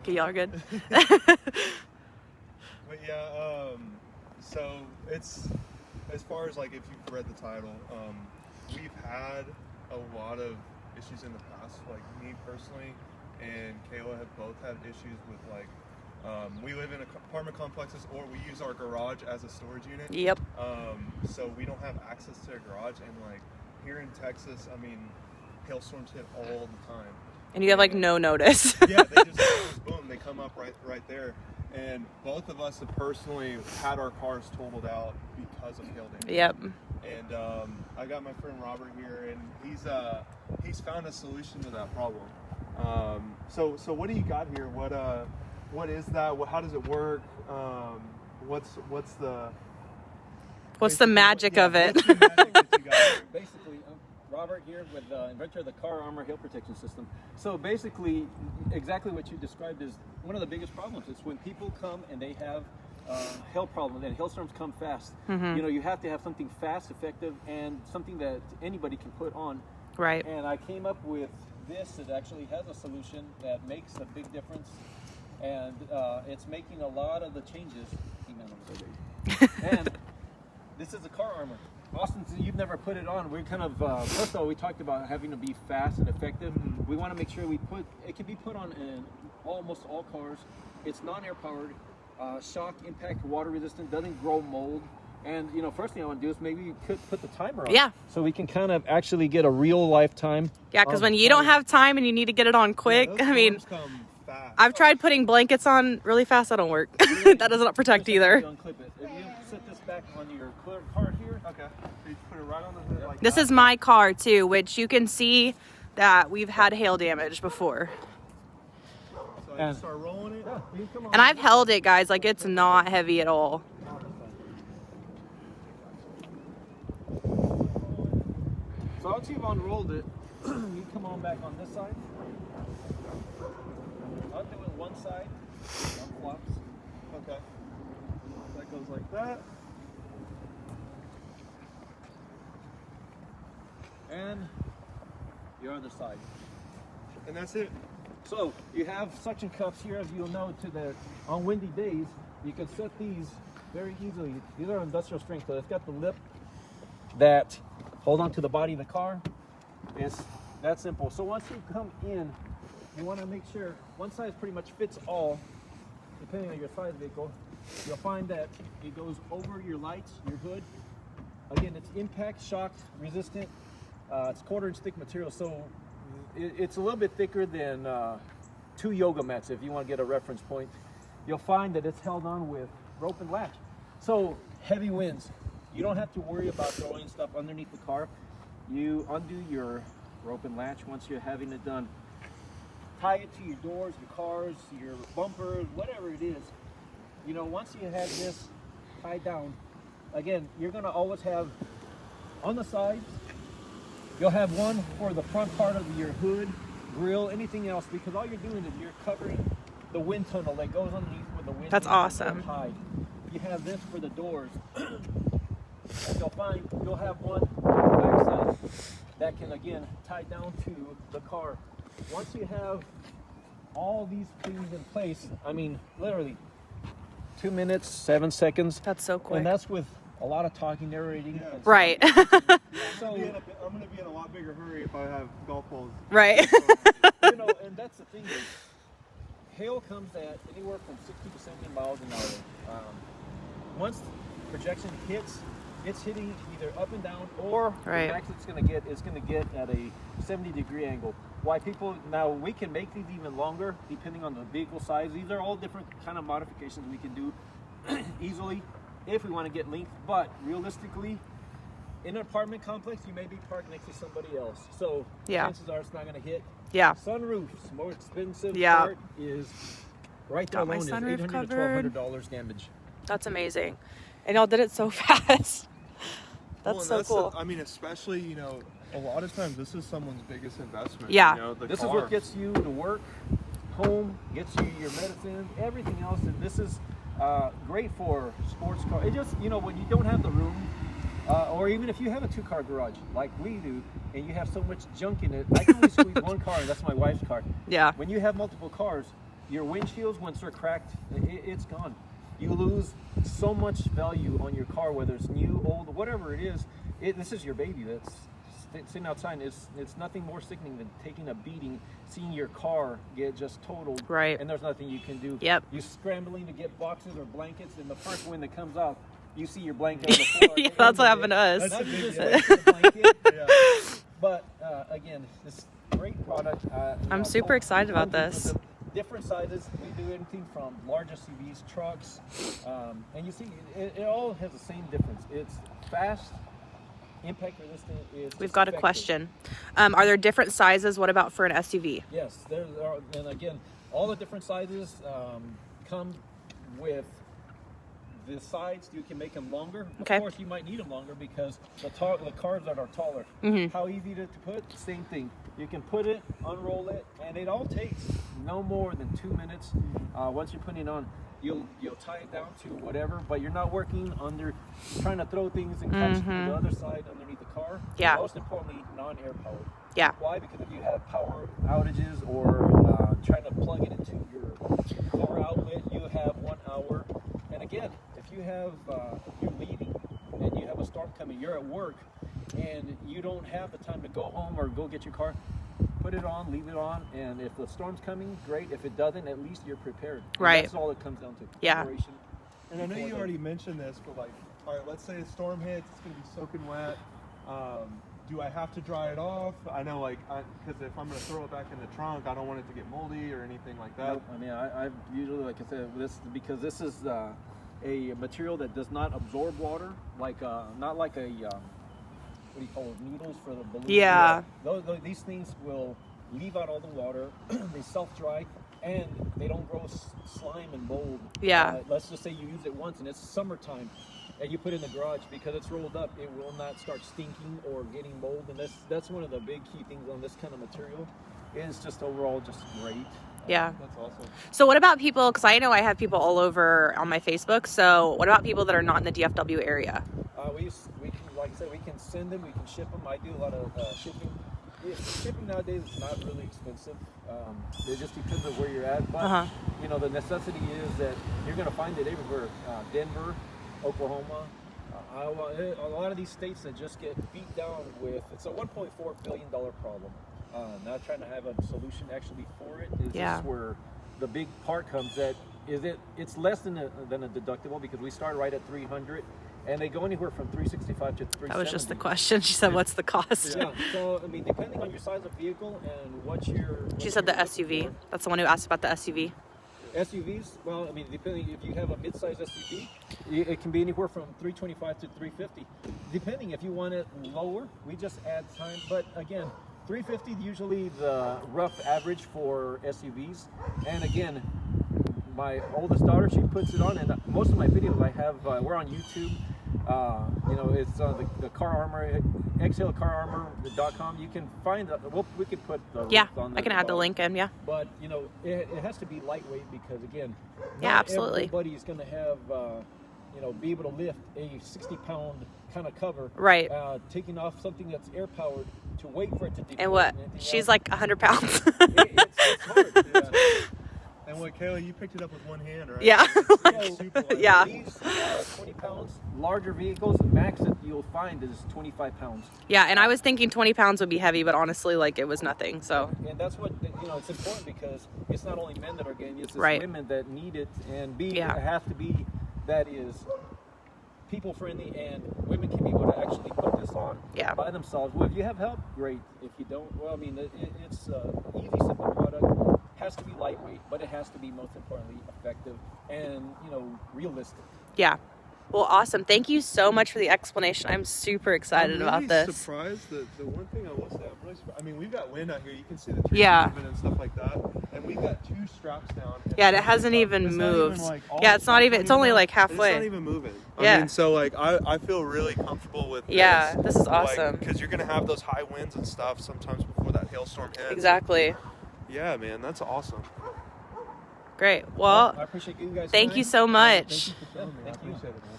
Okay, y'all good? But yeah, so it's, as far as like if you've read the title, we've had a lot of issues in the past. Like me personally and Kayla have both had issues with like, we live in apartment complexes, or we use our garage as a storage unit. Yep. So we don't have access to a garage, and like here in Texas, I mean, hailstorms hit all the time. And you have like no notice. Yeah, they just boom, they come up right there. And both of us have personally had our cars totaled out because of hail damage. Yep. And I got my friend Robert here, and he's found a solution to that problem. So what do you got here? What is that? How does it work? What's the magic of it? Basically, Robert here with the inventor of the car armor hail protection system. So basically, exactly what you described is one of the biggest problems. It's when people come and they have hail problems, and hailstorms come fast. Mm-hmm. You know, you have to have something fast, effective, and something that anybody can put on. Right. And I came up with this. It actually has a solution that makes a big difference, and it's making a lot of the changes. And this is a car armor. Austin, since you've never put it on, we're kind of, first of all, we talked about having to be fast and effective. We want to make sure it can be put on in almost all cars. It's non-air powered, shock, impact, water resistant, doesn't grow mold. And, you know, first thing I want to do is maybe you could put the timer on. Yeah. So we can kind of actually get a real lifetime. Yeah, because when you don't have time and you need to get it on quick, Yeah, I mean, come fast. I've tried putting blankets on really fast. That don't work. That does not protect either. Unclip it. If you set this back on your car here. Okay. So you put it right on the hood like This that. is my car too, which you can see that we've had hail damage before. So I just start rolling it. Yeah, you come on. And I've held it, guys, like it's not heavy at all. So once you've unrolled it, you come on back on this side. I'll do it one side, one flops. Okay. That goes like that. And your other side. And that's it. So you have suction cups here, as you'll know, on windy days, you can set these very easily. These are industrial strength, so it's got the lip that hold on to the body of the car. It's that simple. So once you come in, you want to make sure one size pretty much fits all, depending on your size vehicle. You'll find that it goes over your lights, your hood. Again, it's impact, shock resistant. It's 1/4 inch thick material, so it's a little bit thicker than 2 yoga mats if you want to get a reference point. You'll find that it's held on with rope and latch. So heavy winds, you don't have to worry about throwing stuff underneath the car. You undo your rope and latch once you're having it done. Tie it to your doors, your cars, your bumpers, whatever it is. You know, once you have this tied down, again, you're going to always have on the sides, you'll have one for the front part of your hood, grill, anything else, because all you're doing is you're covering the wind tunnel that goes underneath where the wind. That's awesome. Hide. You have this for the doors. And you'll find you'll have one on the back side that can again tie down to the car. Once you have all these things in place, I mean literally 2 minutes, 7 seconds. That's so quick. And that's with a lot of talking, narrating. Yeah. and Right. So I'm going to be in a lot bigger hurry if I have golf balls. Right. you know, and that's the thing is, hail comes at anywhere from 60 to 70 miles an hour. Once projection hits, it's hitting either up and down, or Right. the max it's going to get at a 70-degree angle. Why people now we can make these even longer depending on the vehicle size. These are all different kind of modifications we can do easily if we want to get length. But realistically, in an apartment complex, you may be parked next to somebody else, so Yeah. chances are it's not going to hit. Yeah. Sunroofs, more expensive Yeah. part is right there Got my alone is sunroof $800 to covered. $1,200 damage. That's amazing. And y'all did it so fast. That's Well, so and cool. I mean, especially, you know, a lot of times this is someone's biggest investment. Yeah. You know, the This car. is what gets you to work, home, gets you your medicine, everything else. And this is great for sports car. It just, you know, when you don't have the room, or even if you have a 2-car garage like we do, and you have so much junk in it, I can only squeeze one car, and that's my wife's car. Yeah. When you have multiple cars, Your windshields, once they're cracked, it's gone. You lose so much value on your car, whether it's new, old, whatever it is. This is your baby that's sitting outside. It's nothing more sickening than taking a beating, seeing your car get just totaled, Right. and there's nothing you can do. Yep. You're scrambling to get boxes or blankets, and the first wind that comes out, you see your blanket on the floor. Yeah, that's what happened to us. Not just the blanket, Yeah. but again, this great product. I'm super excited about this. Different sizes. We do anything from large SUVs, trucks, and you see, it all has the same difference. It's fast, impact resistant. We've got a question. Are there different sizes? What about for an SUV? Yes, there are, and again, all the different sizes come with the sides. You can make them longer. Okay. Of course, you might need them longer because the cars that are taller. How easy to put? Same thing. You can put it, unroll it, and it all takes no more than 2 minutes. Once you're putting it on, you'll tie it down to whatever, but you're not working under trying to throw things and catch to the other side underneath the car. Yeah. Most importantly, non-air powered. Yeah. Why? Because if you have power outages or trying to plug it into your car outlet, you have 1 hour. And again, if you have you're leaving and you have a storm coming, you're at work and you don't have the time to go home or go get your car, put it on, leave it on, and if the storm's coming, great. If it doesn't, at least you're prepared. And Right. that's all it comes down to. Yeah. Preparation. And I know you already mentioned this, but like, all right, let's say a storm hits, it's gonna be soaking wet. Do I have to dry it off? I know, like, because if I'm gonna throw it back in the trunk, I don't want it to get moldy or anything like that. Nope. I mean, I usually, like I said, because this is a material that does not absorb water, like not like a what do you call it, needles for the balloon. Yeah. These things will leave out all the water. They self-dry, and they don't grow slime and mold. Yeah. Let's just say you use it once, and it's summertime, and you put it in the garage, because it's rolled up, it will not start stinking or getting mold. And that's one of the big key things on this kind of material. It's just overall just great. Yeah. That's awesome. So what about people, because I know I have people all over on my Facebook, so what about people that are not in the DFW area? We can, like I said, we can send them, we can ship them. I do a lot of shipping. Yeah, shipping nowadays is not really expensive. It just depends on where you're at. But you know, the necessity is that you're going to find it everywhere. Denver, Oklahoma, Iowa, a lot of these states that just get beat down with. It's a $1.4 billion problem. Not trying to have a solution actually for it. Is just where the big part comes. It's less than a deductible, because we start right at $300. And they go anywhere from $365 to $370. That was just the question. She said, what's the cost? Yeah, so, I mean, depending on your size of vehicle and what your... She said the SUV. That's the one who asked about the SUV. SUVs, well, I mean, depending if you have a mid-size SUV, it can be anywhere from $325 to $350. Depending if you want it lower, we just add time. But again, $350 usually the rough average for SUVs. And again, my oldest daughter, she puts it on, and most of my videos I have, we're on YouTube. You know, it's the Car Armor, exhalecararmor.com. You can find we could put the Yeah, on I can add the link in, yeah. But you know, it has to be lightweight, because again, Yeah, absolutely. everybody's going to have you know, be able to lift a 60-pound kind of cover. Right. Taking off something that's air powered to wait for it to deflate. And what? anything She's else. like 100 pounds. It's hard. Yeah. And what, Kayla, you picked it up with one hand, right? Yeah. So, Super light. Yeah. These 20 pounds, larger vehicles, the max that you'll find is 25 pounds. Yeah, and I was thinking 20 pounds would be heavy, but honestly, like, it was nothing, so. And that's what, you know, it's important, because it's not only men that are getting it, it's Right. women that need it. And Yeah. it has to be that is people friendly, and women can be able to actually put this on by themselves. Well, if you have help, great. If you don't, well, I mean, it's easy, simple product. Has to be lightweight, but it has to be, most importantly, effective and, you know, realistic. Yeah. Well, awesome. Thank you so much for the explanation. I'm super excited I'm about really this. surprised. The one thing I will say, I'm really surprised. I mean, we've got wind out here. You can see the trees Yeah. moving and stuff like that. And we've got 2 straps down. Yeah, and it hasn't even It's not moved. like, all Yeah, the it's not stuff even, it's only moving. like It's halfway. not even moving. Yeah. I mean, so like, I feel really comfortable with this. Yeah, this is awesome. Because you're going to have those high winds and stuff sometimes before that hailstorm hits. Exactly. Yeah, man, that's awesome. Great. Well, I appreciate you guys. thank you tonight. so much. Thank you for coming, man. I Thank you. appreciate it, man.